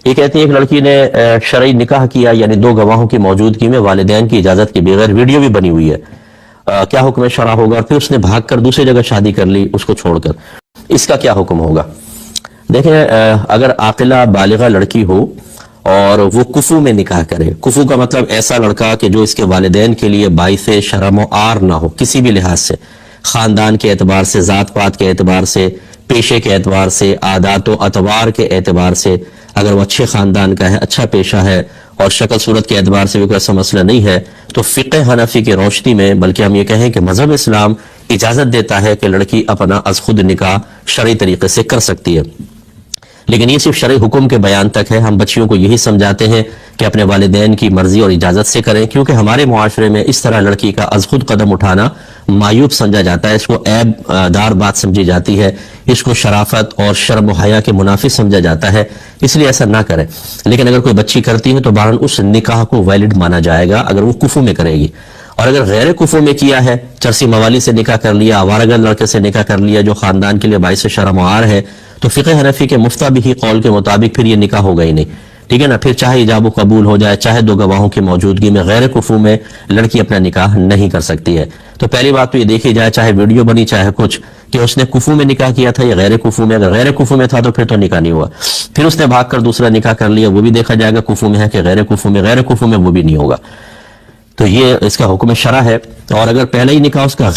یہ کہتی ہے ایک لڑکی نے شرعی نکاح کیا، یعنی دو گواہوں کی موجودگی میں والدین کی اجازت کے بغیر، ویڈیو بھی بنی ہوئی ہے، کیا حکم شرع ہوگا؟ اور پھر اس نے بھاگ کر دوسری جگہ شادی کر لی اس کو چھوڑ کر، اس کا کیا حکم ہوگا؟ دیکھیں اگر عاقلہ بالغہ لڑکی ہو اور وہ کفو میں نکاح کرے، کفو کا مطلب ایسا لڑکا کہ جو اس کے والدین کے لیے باعث شرم و عار نہ ہو کسی بھی لحاظ سے، خاندان کے اعتبار سے، ذات پات کے اعتبار سے، پیشے کے اعتبار سے، عادات و اطوار کے اعتبار سے، اگر وہ اچھے خاندان کا ہے، اچھا پیشہ ہے اور شکل صورت کے اعتبار سے بھی کوئی ایسا مسئلہ نہیں ہے، تو فقہ حنفی کی روشنی میں، بلکہ ہم یہ کہیں کہ مذہب اسلام اجازت دیتا ہے کہ لڑکی اپنا از خود نکاح شرعی طریقے سے کر سکتی ہے۔ لیکن یہ صرف شرعی حکم کے بیان تک ہے، ہم بچیوں کو یہی سمجھاتے ہیں کہ اپنے والدین کی مرضی اور اجازت سے کریں، کیونکہ ہمارے معاشرے میں اس طرح لڑکی کا از خود قدم اٹھانا معیوب سمجھا جاتا ہے، اس کو عیب دار بات سمجھی جاتی ہے، اس کو شرافت اور شرم و حیا کے منافی سمجھا جاتا ہے، اس لیے ایسا نہ کریں۔ لیکن اگر کوئی بچی کرتی ہے تو بہرحال اس نکاح کو ویلڈ مانا جائے گا اگر وہ کفو میں کرے گی، اور اگر غیر کفو میں کیا ہے، چرسی موالی سے نکاح کر لیا، آوارگرد لڑکے سے نکاح کر لیا جو خاندان کے لیے باعث شرم و عار ہے، تو فقہ حنفی کے مفتہ بھی قول کے مطابق پھر یہ نکاح ہوگا ہی نہیں، ٹھیک ہے نا؟ پھر چاہے ایجاب و قبول ہو جائے، چاہے دو گواہوں کی موجودگی میں، غیر کفو میں لڑکی اپنا نکاح نہیں کر سکتی ہے۔ تو پہلی بات تو یہ دیکھی جائے، چاہے ویڈیو بنی چاہے کچھ، کہ اس نے کفو میں نکاح کیا تھا یا غیر کفو میں۔ اگر غیر کفو میں تھا تو پھر تو نکاح نہیں ہوا، پھر اس نے بھاگ کر دوسرا نکاح کر لیا، وہ بھی دیکھا جائے گا کفو میں ہے کہ غیر کفو میں، غیر کفو میں وہ بھی نہیں ہوگا۔ تو یہ اس کا حکم شرع ہے۔ اور اگر پہلے ہی نکاح اس کا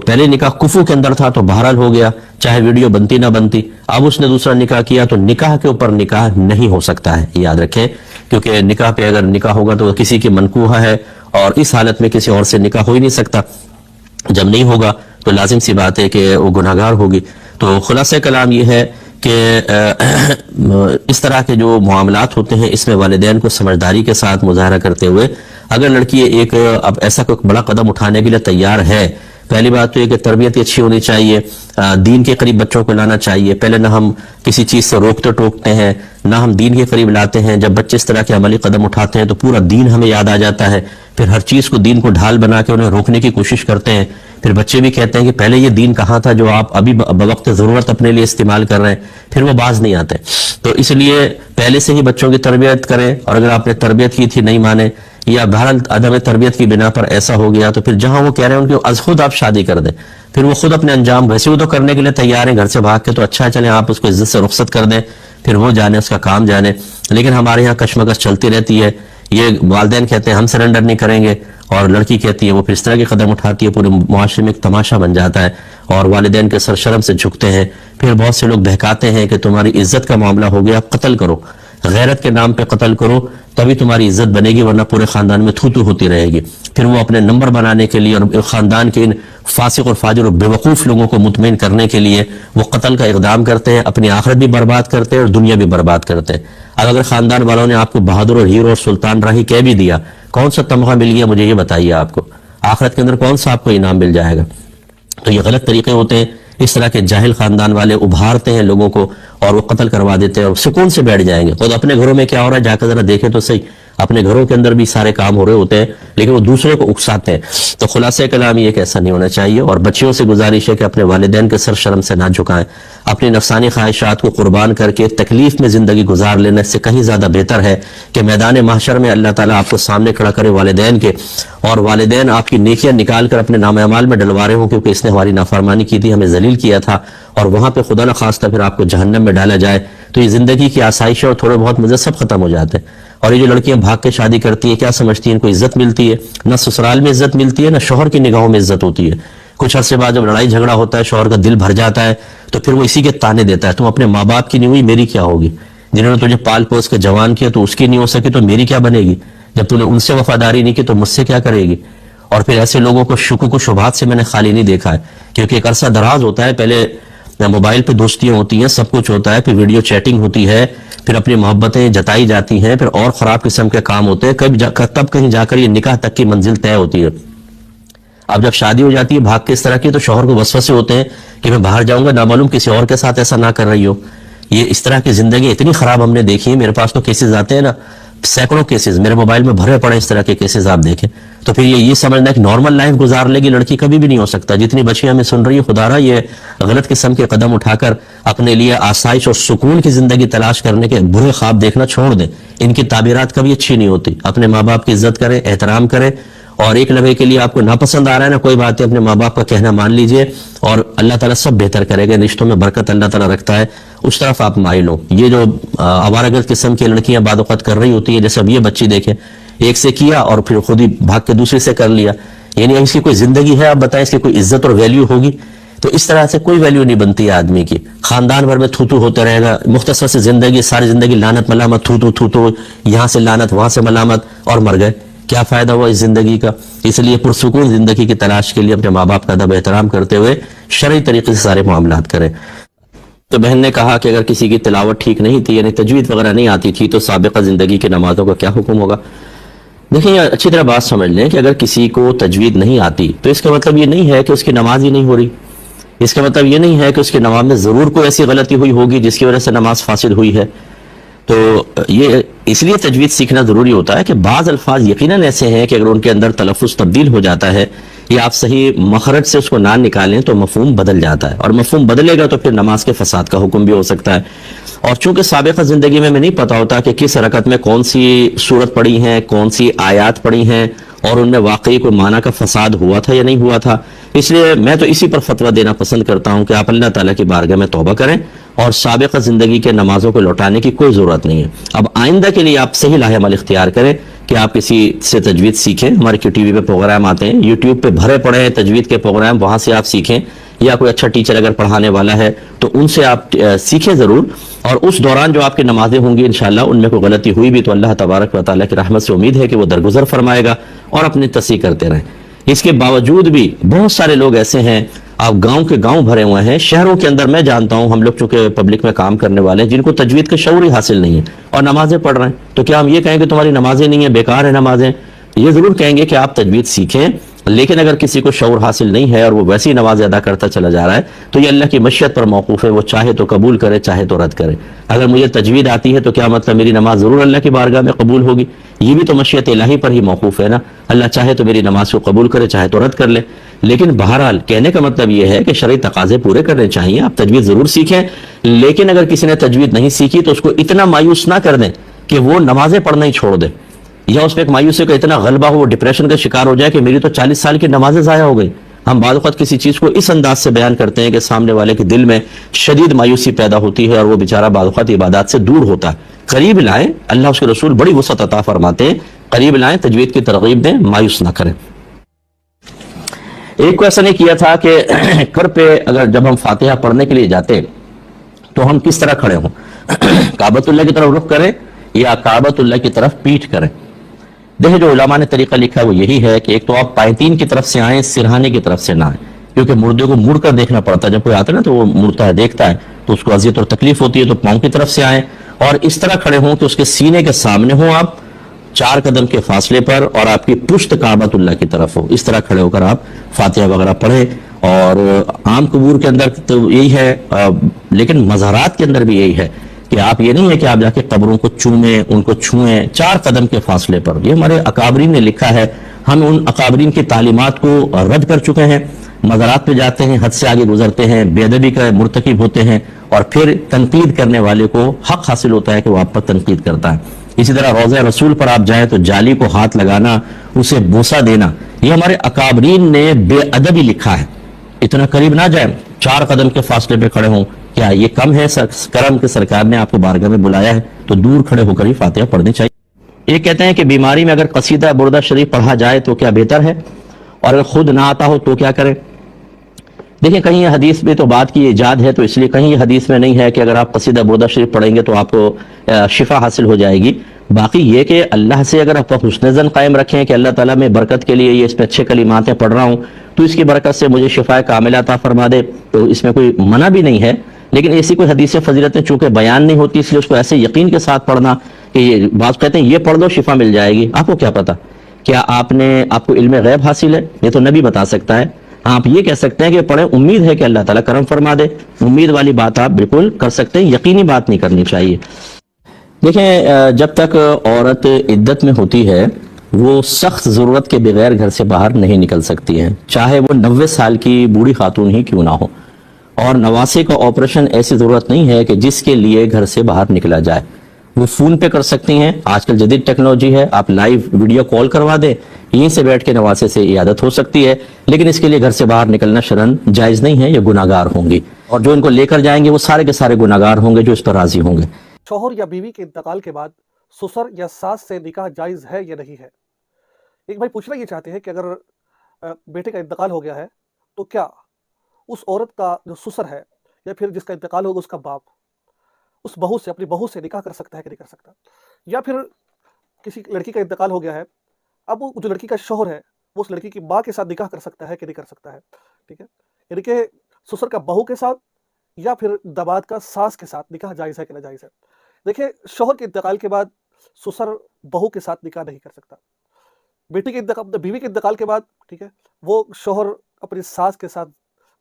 پہلے نکاح کفو کے اندر تھا تو بہرحال ہو گیا، چاہے ویڈیو بنتی نہ بنتی۔ اب اس نے دوسرا نکاح کیا تو نکاح کے اوپر نکاح نہیں ہو سکتا ہے، یاد رکھیں، کیونکہ نکاح پہ اگر نکاح ہوگا تو کسی کی منکوحہ ہے، اور اس حالت میں کسی اور سے نکاح ہو ہی نہیں سکتا۔ جب نہیں ہوگا تو لازم سی بات ہے کہ وہ گناہگار ہوگی۔ تو خلاصہ کلام یہ ہے کہ اس طرح کے جو معاملات ہوتے ہیں اس میں والدین کو سمجھداری کے ساتھ مظاہرہ کرتے ہوئے، اگر لڑکی ایک اب ایسا کوئی بڑا قدم اٹھانے کے لیے تیار ہے، پہلی بات تو یہ کہ تربیت اچھی ہونی چاہیے، دین کے قریب بچوں کو لانا چاہیے۔ پہلے نہ ہم کسی چیز سے روکتے ٹوکتے ہیں، نہ ہم دین کے قریب لاتے ہیں۔ جب بچے اس طرح کے عملی قدم اٹھاتے ہیں تو پورا دین ہمیں یاد آ جاتا ہے، پھر ہر چیز کو دین کو ڈھال بنا کے انہیں روکنے کی کوشش کرتے ہیں۔ پھر بچے بھی کہتے ہیں کہ پہلے یہ دین کہاں تھا جو آپ ابھی بوقت ضرورت اپنے لیے استعمال کر رہے ہیں، پھر وہ باز نہیں آتے۔ تو اس لیے پہلے سے ہی بچوں کی تربیت کریں، اور اگر آپ نے تربیت کی تھی نہیں مانے، یا بہرحال عدم تربیت کی بنا پر ایسا ہو گیا، تو پھر جہاں وہ کہہ رہے ہیں ان کی از خود آپ شادی کر دیں، پھر وہ خود اپنے انجام ویسے وہ تو کرنے کے لیے تیار ہیں گھر سے بھاگ کے، تو اچھا چلیں آپ اس کو عزت سے رخصت کر دیں، پھر وہ جانے اس کا کام جانے۔ لیکن ہمارے یہاں کشمکش چلتی رہتی ہے، یہ والدین کہتے ہیں ہم سرنڈر نہیں کریں گے، اور لڑکی کہتی ہے وہ پھر اس طرح کے قدم اٹھاتی ہے، پورے معاشرے میں ایک تماشا بن جاتا ہے، اور والدین کے سر شرم سے جھکتے ہیں۔ پھر بہت سے لوگ بہکاتے ہیں کہ تمہاری عزت کا معاملہ ہو گیا، قتل کرو، غیرت کے نام پہ قتل کرو، تبھی تمہاری عزت بنے گی، ورنہ پورے خاندان میں تھو تھو ہوتی رہے گی۔ پھر وہ اپنے نمبر بنانے کے لیے اور خاندان کے ان فاسق اور فاجر اور بیوقوف لوگوں کو مطمئن کرنے کے لیے وہ قتل کا اقدام کرتے ہیں، اپنی آخرت بھی برباد کرتے ہیں اور دنیا بھی برباد کرتے ہیں۔ اب اگر خاندان والوں نے آپ کو بہادر اور ہیرو اور سلطان راہی کہہ بھی دیا، کون سا تمغہ مل گیا مجھے یہ بتائیے، آپ کو آخرت کے اندر کون سا آپ کو انعام مل جائے گا؟ تو یہ غلط طریقے ہوتے ہیں، اس طرح کے جاہل خاندان والے ابھارتے ہیں لوگوں کو اور وہ قتل کروا دیتے ہیں، اور سکون سے بیٹھ جائیں گے۔ خود اپنے گھروں میں کیا ہو رہا ہے جا کر ذرا دیکھیں تو صحیح، اپنے گھروں کے اندر بھی سارے کام ہو رہے ہوتے ہیں، لیکن وہ دوسرے کو اکساتے ہیں۔ تو خلاصہ کلام یہ کہ ایسا نہیں ہونا چاہیے، اور بچیوں سے گزارش ہے کہ اپنے والدین کے سر شرم سے نہ جھکائیں، اپنی نفسانی خواہشات کو قربان کر کے تکلیف میں زندگی گزار لینے سے کہیں زیادہ بہتر ہے کہ میدان محشر میں اللہ تعالیٰ آپ کو سامنے کھڑا کرے والدین کے، اور والدین آپ کی نیکیاں نکال کر اپنے نام اعمال میں ڈلوا رہے ہوں کیونکہ اس نے ہماری نافرمانی کی تھی، ہمیں ذلیل کیا تھا، اور وہاں پہ خدا نہ خواستہ پھر آپ کو جہنم میں ڈالا جائے، تو یہ زندگی کی آسائش اور تھوڑے بہت مزے سب ختم ہو جاتے ہیں۔ اور یہ جو لڑکیاں بھاگ کے شادی کرتی ہیں، کیا سمجھتی ہیں ان کو عزت ملتی ہے؟ نہ سسرال میں عزت ملتی ہے، نہ شوہر کی نگاہوں میں عزت ہوتی ہے۔ کچھ عرصے بعد جب لڑائی جھگڑا ہوتا ہے، شوہر کا دل بھر جاتا ہے، تو پھر وہ اسی کے تانے دیتا ہے، تم اپنے ماں باپ کی نہیں ہوئی میری کیا ہوگی؟ جنہوں نے تجھے پال پوس کے جوان کیا تو اس کی نہیں ہو سکی تو میری کیا بنے گی؟ جب تم نے ان سے وفاداری نہیں کی تو مجھ سے کیا کرے گی؟ اور پھر ایسے لوگوں کو شکوک و شبہات سے میں نے خالی نہیں دیکھا ہے، کیونکہ ایک عرصہ دراز ہوتا ہے، پہلے موبائل پہ دوستیاں ہوتی ہیں، سب کچھ ہوتا ہے، پھر ویڈیو چیٹنگ ہوتی ہے، پھر اپنی محبتیں جتائی جاتی ہیں، پھر اور خراب قسم کے کام ہوتے ہیں، تب کہیں جا کر یہ نکاح تک کی منزل طے ہوتی ہے۔ اب جب شادی ہو جاتی ہے بھاگ کے اس طرح کی، تو شوہر کو وسوسے ہوتے ہیں کہ میں باہر جاؤں گا، نامعلوم کسی اور کے ساتھ ایسا نہ کر رہی ہو۔ یہ اس طرح کی زندگی اتنی خراب ہم نے دیکھی ہے، میرے پاس تو کیسز آتے ہیں نا، سینکڑوں کیسز میرے موبائل میں بھرے پڑے، اس طرح کے کیسز آپ دیکھیں۔ تو پھر یہ سمجھنا کہ نارمل لائف گزار لے گی لڑکی، کبھی بھی نہیں ہو سکتا. جتنی بچیاں ہمیں سن رہی ہیں، خدا را یہ غلط قسم کے قدم اٹھا کر اپنے لیے آسائش اور سکون کی زندگی تلاش کرنے کے برے خواب دیکھنا چھوڑ دیں. ان کی تعبیرات کبھی اچھی نہیں ہوتی. اپنے ماں باپ کی عزت کریں، احترام کریں، اور ایک لمحے کے لیے آپ کو ناپسند آ رہا ہے نا، کوئی بات ہے، اپنے ماں باپ کا کہنا مان لیجئے، اور اللہ تعالیٰ سب بہتر کرے گا. رشتوں میں برکت اللہ تعالیٰ رکھتا ہے، اس طرف آپ مائل ہو. یہ جو آوارہ قسم کی لڑکیاں بعض اوقات کر رہی ہوتی ہے، جیسے اب یہ بچی دیکھیں، ایک سے کیا اور پھر خود ہی بھاگ کے دوسرے سے کر لیا. یعنی اس کی کوئی زندگی ہے؟ آپ بتائیں، اس کی کوئی عزت اور ویلیو ہوگی؟ تو اس طرح سے کوئی ویلیو نہیں بنتی ہے آدمی کی. خاندان بھر میں تھوتو ہوتے رہے گا، مختصر سے زندگی، ساری زندگی لعنت ملامت، تھوتو، یہاں سے لعنت، وہاں سے ملامت، اور مر گئے. کیا فائدہ ہوا اس زندگی کا؟ اس لیے پرسکون زندگی کی تلاش کے لیے اپنے ماں باپ کا ادب احترام کرتے ہوئے شرعی طریقے سے سارے معاملات کریں. تو بہن نے کہا کہ اگر کسی کی تلاوت ٹھیک نہیں تھی، یعنی تجوید وغیرہ نہیں آتی تھی، تو سابقہ زندگی کی نمازوں کا کیا حکم ہوگا؟ دیکھیں، اچھی طرح بات سمجھ لیں کہ اگر کسی کو تجوید نہیں آتی تو اس کا مطلب یہ نہیں ہے کہ اس کی نماز ہی نہیں ہو رہی. اس کا مطلب یہ نہیں ہے کہ اس کی نماز میں ضرور کوئی ایسی غلطی ہوئی ہوگی جس کی وجہ سے نماز فاسد ہوئی ہے. تو یہ اس لیے تجوید سیکھنا ضروری ہوتا ہے کہ بعض الفاظ یقیناً ایسے ہیں کہ اگر ان کے اندر تلفظ تبدیل ہو جاتا ہے یا آپ صحیح مخرج سے اس کو نہ نکالیں تو مفہوم بدل جاتا ہے، اور مفہوم بدلے گا تو پھر نماز کے فساد کا حکم بھی ہو سکتا ہے. اور چونکہ سابقہ زندگی میں نہیں پتا ہوتا کہ کس رکعت میں کون سی سورت پڑھی ہیں، کون سی آیات پڑھی ہیں، اور ان میں واقعی کوئی معنی کا فساد ہوا تھا یا نہیں ہوا تھا، اس لیے میں تو اسی پر فتویٰ دینا پسند کرتا ہوں کہ آپ اللہ تعالیٰ کی بارگاہ میں توبہ کریں اور سابقہ زندگی کے نمازوں کو لوٹانے کی کوئی ضرورت نہیں ہے. اب آئندہ کے لیے آپ صحیح لاہ عمل اختیار کریں کہ آپ کسی سے تجوید سیکھیں. ہمارے ٹی وی پہ پروگرام آتے ہیں، یوٹیوب پہ بھرے پڑے ہیں تجوید کے پروگرام، وہاں سے آپ سیکھیں، یا کوئی اچھا ٹیچر اگر پڑھانے والا ہے تو ان سے آپ سیکھیں ضرور. اور اس دوران جو آپ کی نمازیں ہوں گی انشاءاللہ ان میں کوئی غلطی ہوئی بھی تو اللہ تبارک و تعالیٰ کی رحمت سے امید ہے کہ وہ درگزر فرمائے گا، اور اپنی تصحیح کرتے رہیں. اس کے باوجود بھی بہت سارے لوگ ایسے ہیں، آپ گاؤں کے گاؤں بھرے ہوئے ہیں، شہروں کے اندر میں جانتا ہوں، ہم لوگ چونکہ پبلک میں کام کرنے والے ہیں، جن کو تجوید کا شعور ہی حاصل نہیں ہے اور نمازیں پڑھ رہے ہیں. تو کیا ہم یہ کہیں کہ تمہاری نمازیں نہیں ہیں، بیکار ہیں نمازیں؟ یہ ضرور کہیں گے کہ آپ تجوید سیکھیں، لیکن اگر کسی کو شعور حاصل نہیں ہے اور وہ ویسی نماز ادا کرتا چلا جا رہا ہے تو یہ اللہ کی مشیت پر موقوف ہے، وہ چاہے تو قبول کرے چاہے تو رد کرے. اگر مجھے تجوید آتی ہے تو کیا مطلب میری نماز ضرور اللہ کی بارگاہ میں قبول ہوگی؟ یہ بھی تو مشیت الہی پر ہی موقوف ہے نا. اللہ چاہے تو میری نماز کو قبول کرے چاہے تو رد کر لے. لیکن بہرحال کہنے کا مطلب یہ ہے کہ شرعی تقاضے پورے کرنے چاہیے. آپ تجوید ضرور سیکھیں، لیکن اگر کسی نے تجوید نہیں سیکھی تو اس کو اتنا مایوس نہ کر دیں کہ وہ نمازیں پڑھنا ہی چھوڑ دے، یا اس پہ ایک مایوسی کا اتنا غلبہ ہو، وہ ڈپریشن کا شکار ہو جائے کہ میری تو 40 سال کی نمازیں ضائع ہو گئی. ہم بعض اوقات کسی چیز کو اس انداز سے بیان کرتے ہیں کہ سامنے والے کے دل میں شدید مایوسی پیدا ہوتی ہے اور وہ بیچارہ بعض اوقات عبادات سے دور ہوتا ہے. قریب لائیں، اللہ اس کے رسول بڑی وسعت عطا فرماتے ہیں، قریب لائیں، تجوید کی ترغیب دیں، مایوس نہ کریں. ایک کو ایسا نہیں کیا تھا کہ گھر پہ اگر جب ہم فاتحہ پڑھنے کے لیے جاتے تو ہم کس طرح کھڑے ہوں، کعبۃ اللہ کی طرف رخ کریں یا کعبۃ اللہ کی طرف پیٹھ کریں؟ دیکھیں، جو علماء نے طریقہ لکھا ہے وہ یہی ہے کہ ایک تو آپ پائتین کی طرف سے آئیں، سرہانے کی طرف سے نہ آئیں، کیونکہ مردے کو مڑ کر دیکھنا پڑتا ہے. جب کوئی آتا ہے نا تو وہ مڑتا ہے، دیکھتا ہے، تو اس کو اذیت اور تکلیف ہوتی ہے. تو پاؤں کی طرف سے آئیں اور اس طرح کھڑے ہوں کہ اس کے سینے کے سامنے ہوں آپ 4 قدم کے فاصلے پر، اور آپ کی پشت کعبۃ اللہ کی طرف ہو. اس طرح کھڑے ہو کر آپ فاتحہ وغیرہ پڑھیں. اور عام قبور کے اندر تو یہی ہے، لیکن مزارات کے اندر بھی یہی ہے کہ آپ یہ نہیں ہے کہ آپ جا کے قبروں کو چومیں، ان کو چھوئیں 4 قدم کے فاصلے پر. یہ ہمارے اکابرین نے لکھا ہے، ہم ان اکابرین کی تعلیمات کو رد کر چکے ہیں. مزارات پہ جاتے ہیں، حد سے آگے گزرتے ہیں، بے ادبی کا مرتکب ہوتے ہیں، اور پھر تنقید کرنے والے کو حق حاصل ہوتا ہے کہ وہ آپ پر تنقید کرتا ہے. اسی طرح روضہ رسول پر آپ جائیں تو جالی کو ہاتھ لگانا، اسے بوسہ دینا، یہ ہمارے اکابرین نے بے ادبی لکھا ہے. اتنا قریب نہ جائیں، 4 قدم کے فاصلے پہ کھڑے ہوں. کیا یہ کم ہے؟ کرم کے سرکار نے آپ کو بارگاہ میں بلایا ہے تو دور کھڑے ہو کر ہی فاتحہ پڑھنی چاہیے. یہ کہتے ہیں کہ بیماری میں اگر قصیدہ بردہ شریف پڑھا جائے تو کیا بہتر ہے، اور اگر خود نہ آتا ہو تو کیا کریں؟ دیکھیں، کہیں یہ حدیث میں تو بات کی ایجاد ہے، تو اس لیے کہیں یہ حدیث میں نہیں ہے کہ اگر آپ قصیدہ بردہ شریف پڑھیں گے تو آپ کو شفا حاصل ہو جائے گی. باقی یہ کہ اللہ سے اگر آپ حسن ظن قائم رکھیں کہ اللہ تعالیٰ میں برکت کے لیے یہ اس پہ اچھے کلماتیں پڑھ رہا ہوں تو اس کی برکت سے مجھے شفا کاملہ عطا فرما دے، تو اس میں کوئی منع بھی نہیں ہے. لیکن ایسی کوئی حدیث فضیلتیں چونکہ بیان نہیں ہوتی، اس لیے اس کو ایسے یقین کے ساتھ پڑھنا کہ یہ بعض کہتے ہیں یہ پڑھ دو شفا مل جائے گی. آپ کو کیا پتا؟ کیا آپ کو علم غیب حاصل ہے؟ یہ تو نبی بتا سکتا ہے. آپ یہ کہہ سکتے ہیں کہ پڑھیں، امید ہے کہ اللہ تعالیٰ کرم فرما دے. امید والی بات آپ بالکل کر سکتے ہیں، یقینی بات نہیں کرنی چاہیے. دیکھیں، جب تک عورت عدت میں ہوتی ہے وہ سخت ضرورت کے بغیر گھر سے باہر نہیں نکل سکتی ہیں، چاہے وہ 90 سال کی بوڑھی خاتون ہی کیوں نہ ہو۔ اور نواسے کا آپریشن ایسی ضرورت نہیں ہے کہ جس کے لیے گھر سے باہر نکلا جائے، وہ فون پہ کر سکتی ہیں۔ آج کل جدید ٹیکنالوجی ہے، آپ لائیو ویڈیو کال کروا دیں، یہیں سے بیٹھ کے نواسے سے عیادت ہو سکتی ہے، لیکن اس کے لیے گھر سے باہر نکلنا شرعاً جائز نہیں ہے، یہ گناہگار ہوں گی، اور جو ان کو لے کر جائیں گے وہ سارے کے سارے گناہگار ہوں گے جو اس پر راضی ہوں گے۔ شوہر یا بیوی کے انتقال کے بعد سسر یا ساس سے نکاح جائز ہے یا نہیں ہے؟ ایک بھائی پوچھنا یہ چاہتے ہیں کہ اگر بیٹے کا انتقال ہو گیا ہے تو کیا اس عورت کا جو سسر ہے یا پھر جس کا انتقال ہوگا اس کا باپ اس بہو سے اپنی بہو سے نکاح کر سکتا ہے کہ نہیں کر سکتا؟ یا پھر کسی لڑکی کا انتقال ہو گیا ہے، اب وہ جو لڑکی کا شوہر ہے وہ اس لڑکی کی ماں کے ساتھ نکاح کر سکتا ہے کہ نہیں کر سکتا ہے؟ ٹھیک ہے، یعنی کہ سسر کا بہو کے ساتھ یا پھر داماد کا ساس کے ساتھ نکاح جائز ہے کہ ناجائز ہے؟ دیکھیں، شوہر کے انتقال کے بعد سسر بہو کے ساتھ نکاح نہیں کر سکتا۔ بیٹی کے انتقال، بیوی کے انتقال کے بعد، ٹھیک ہے، وہ شوہر اپنی ساس کے ساتھ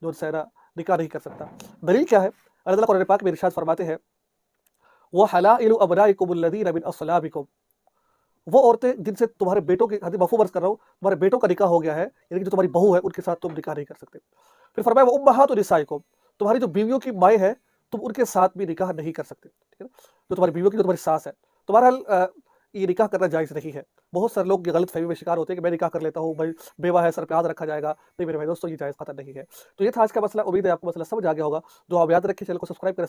جو سہرا نکاح نہیں کر سکتا۔ دلیل کیا ہے؟ اللہ تعالیٰ قرآن پاک میں ارشاد فرماتے ہیں وَحَلَائِلُ أَبْنَائِكُمُ الَّذِينَ مِنْ أَصْلَابِكُمْ، وہ عورتیں جن سے تمہارے بیٹوں کی حدیث مفہوم عرض کر رہا ہوں، تمہارے بیٹوں کا نکاح ہو گیا ہے، یعنی کہ جو تمہاری بہو ہے ان کے ساتھ تم نکاح نہیں کر سکتے۔ پھر فرمایا وَأُمَّهَاتُ نِسَائِكُمْ، تمہاری جو بیویوں کی مائیں ہیں تم ان کے ساتھ بھی نکاح نہیں کر سکتے، ٹھیک ہے، جو تمہاری بیویوں کی جو تمہاری ساس ہے۔ تو بہرحال یہ نکاح کرنا جائز نہیں ہے۔ بہت سارے لوگ یہ غلط فہمی میں شکار ہوتے ہیں کہ میں نکاح کر لیتا ہوں، بھائی بیوہ ہے، سر پہ ہاتھ رکھا جائے گا۔ نہیں میرے بھائی دوستو، یہ جائز قطعاً نہیں ہے۔ تو یہ تھا آج کا مسئلہ، امید ہے آپ کو مسئلہ سمجھ آ گیا ہوگا۔ دعا میں یاد رکھیں، چینل کو سبسکرائب کریں۔